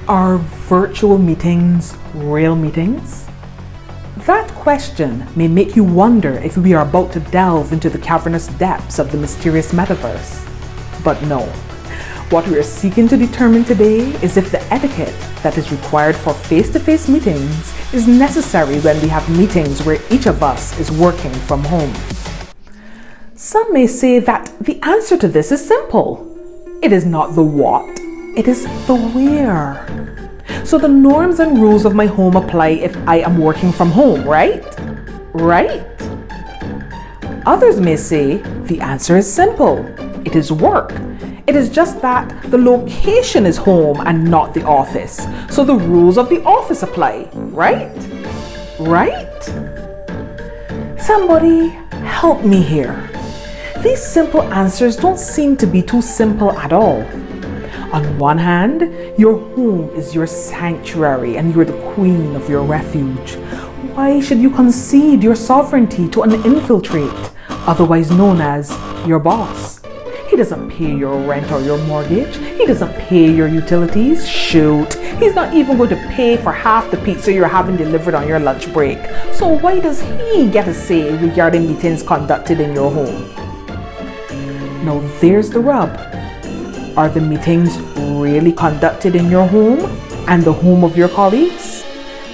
Are virtual meetings real meetings? That question may make you wonder if we are about to delve into the cavernous depths of the mysterious metaverse. But no. What we are seeking to determine today is if the etiquette that is required for face-to-face meetings is necessary when we have meetings where each of us is working from home. Some may say that the answer to this is simple. It is not the what, it is the where. So the norms and rules of my home apply if I am working from home, right? Right? Others may say the answer is simple. It is work. It is just that the location is home and not the office. So the rules of the office apply, right? Right? Somebody help me here. These simple answers don't seem to be too simple at all. On one hand, your home is your sanctuary and you're the queen of your refuge. Why should you concede your sovereignty to an infiltrate, otherwise known as your boss? He doesn't pay your rent or your mortgage. He doesn't pay your utilities. Shoot, he's not even going to pay for half the pizza you're having delivered on your lunch break. So why does he get a say regarding meetings conducted in your home? Now there's the rub. Are the meetings really conducted in your home and the home of your colleagues?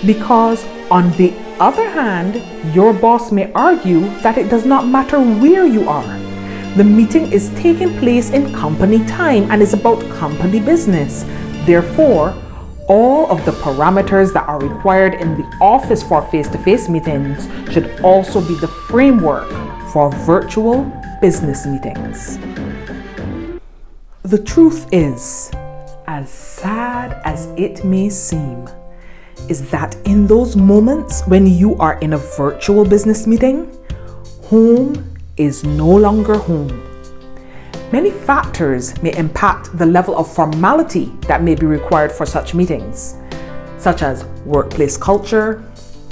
Because on the other hand, your boss may argue that it does not matter where you are. The meeting is taking place in company time and is about company business. Therefore, all of the parameters that are required in the office for face-to-face meetings should also be the framework for virtual business meetings. The truth is, as sad as it may seem, is that in those moments when you are in a virtual business meeting, home is no longer home. Many factors may impact the level of formality that may be required for such meetings, such as workplace culture,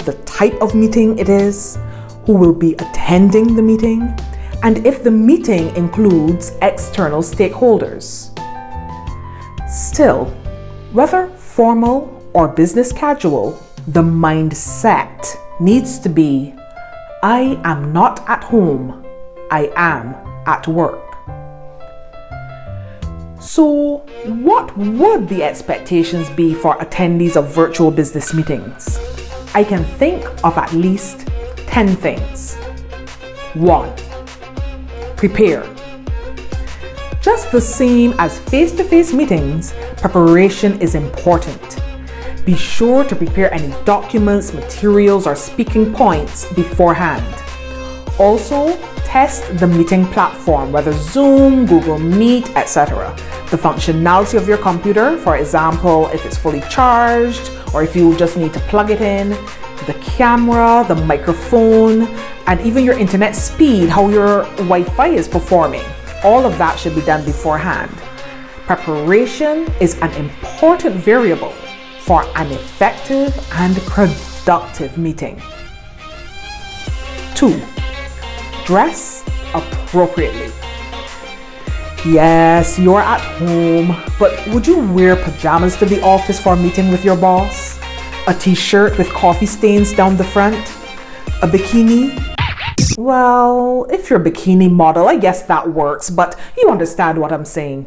the type of meeting it is, who will be attending the meeting, and if the meeting includes external stakeholders. Still, whether formal or business casual, the mindset needs to be, I am not at home, I am at work. So, what would the expectations be for attendees of virtual business meetings? I can think of at least 10 things. 1. Prepare. Just the same as face-to-face meetings, preparation is important. Be sure to prepare any documents, materials, or speaking points beforehand. Also, test the meeting platform, whether Zoom, Google Meet, etc. The functionality of your computer, for example, if it's fully charged, or if you just need to plug it in, the camera, the microphone, and even your internet speed, how your Wi-Fi is performing. All of that should be done beforehand. Preparation is an important variable for an effective and productive meeting. 2. Dress appropriately. Yes, you're at home, but would you wear pajamas to the office for a meeting with your boss? A t-shirt with coffee stains down the front? A bikini? Well, if you're a bikini model, I guess that works, but you understand what I'm saying.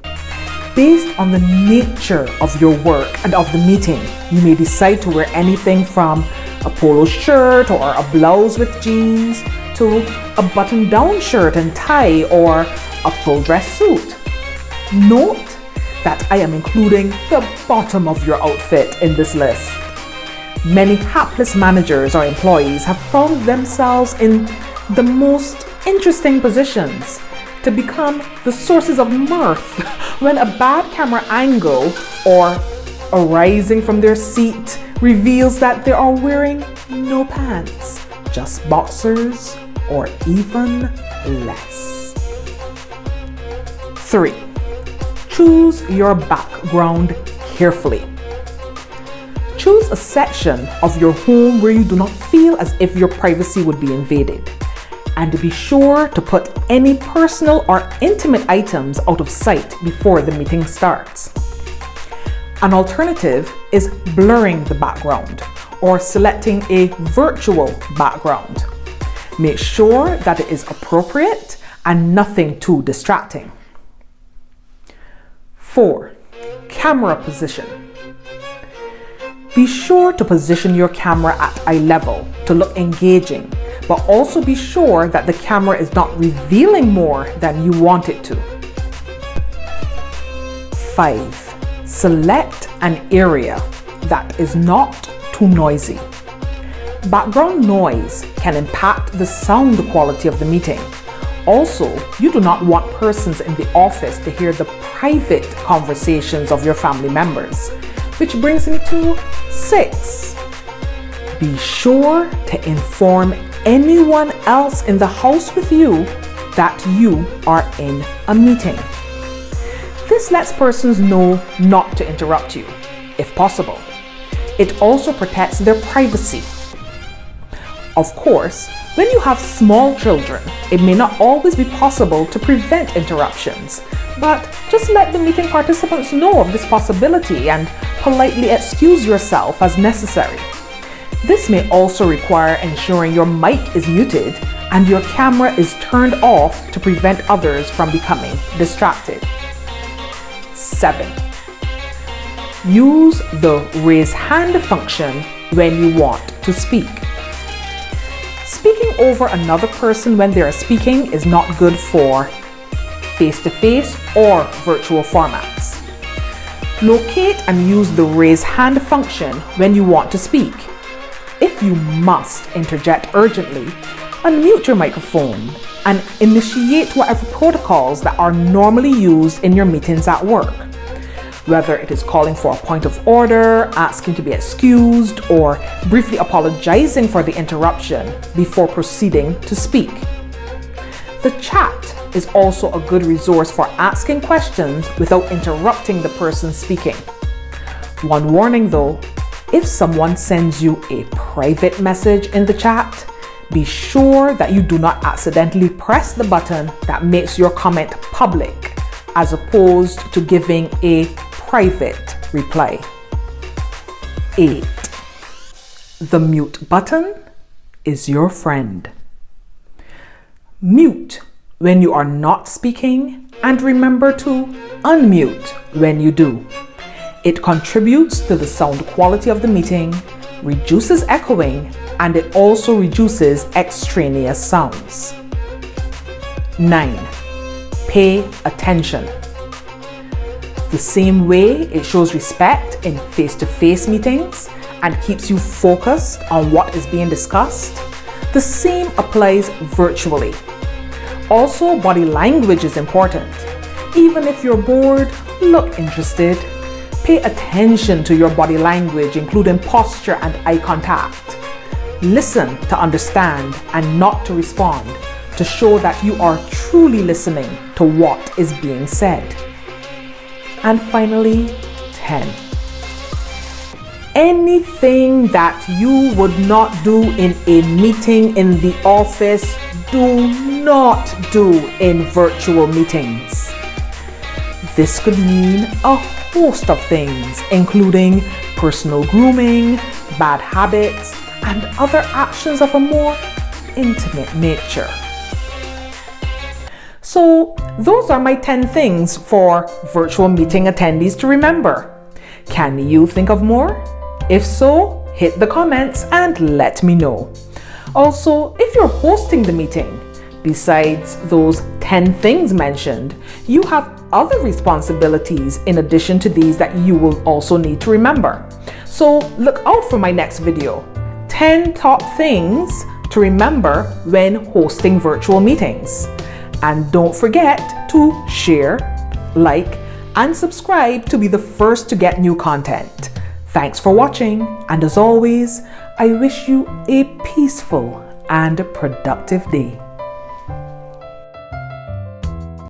Based on the nature of your work and of the meeting, you may decide to wear anything from a polo shirt or a blouse with jeans to a button-down shirt and tie or a full dress suit. Note that I am including the bottom of your outfit in this list. Many hapless managers or employees have found themselves in the most interesting positions to become the sources of mirth when a bad camera angle or arising from their seat reveals that they are wearing no pants, just boxers or even less. 3. Choose your background carefully. Choose a section of your home where you do not feel as if your privacy would be invaded. And be sure to put any personal or intimate items out of sight before the meeting starts. An alternative is blurring the background or selecting a virtual background. Make sure that it is appropriate and nothing too distracting. 4. Camera position. Be sure to position your camera at eye level to look engaging, but also be sure that the camera is not revealing more than you want it to. 5. Select an area that is not too noisy. Background noise can impact the sound quality of the meeting. Also, you do not want persons in the office to hear the private conversations of your family members. Which brings me to 6. Be sure to inform anyone else in the house with you that you are in a meeting. This lets persons know not to interrupt you, if possible. It also protects their privacy. Of course, when you have small children, it may not always be possible to prevent interruptions, but just let the meeting participants know of this possibility and politely excuse yourself as necessary. This may also require ensuring your mic is muted and your camera is turned off to prevent others from becoming distracted. 7. Use the raise hand function when you want to speak. Speaking over another person when they are speaking is not good for face-to-face or virtual formats. Locate and use the raise hand function when you want to speak. If you must interject urgently, unmute your microphone and initiate whatever protocols that are normally used in your meetings at work. Whether it is calling for a point of order, asking to be excused, or briefly apologizing for the interruption before proceeding to speak. The chat is also a good resource for asking questions without interrupting the person speaking. One warning though, if someone sends you a private message in the chat, be sure that you do not accidentally press the button that makes your comment public, as opposed to giving a private reply. 8. The mute button is your friend. Mute when you are not speaking and remember to unmute when you do. It contributes to the sound quality of the meeting, reduces echoing, and it also reduces extraneous sounds. 9. Pay attention. The same way it shows respect in face-to-face meetings and keeps you focused on what is being discussed, the same applies virtually. Also, body language is important. Even if you're bored, look interested. Pay attention to your body language, including posture and eye contact. Listen to understand and not to respond, to show that you are truly listening to what is being said. And finally, 10. Anything that you would not do in a meeting in the office, do not do in virtual meetings. This could mean a host of things, including personal grooming, bad habits, and other actions of a more intimate nature. So, those are my 10 things for virtual meeting attendees to remember. Can you think of more? If so, hit the comments and let me know. Also, if you're hosting the meeting, besides those 10 things mentioned, you have other responsibilities in addition to these that you will also need to remember. So look out for my next video, 10 top things to remember when hosting virtual meetings. And don't forget to share, like, and subscribe to be the first to get new content. Thanks for watching, and as always, I wish you a peaceful and productive day.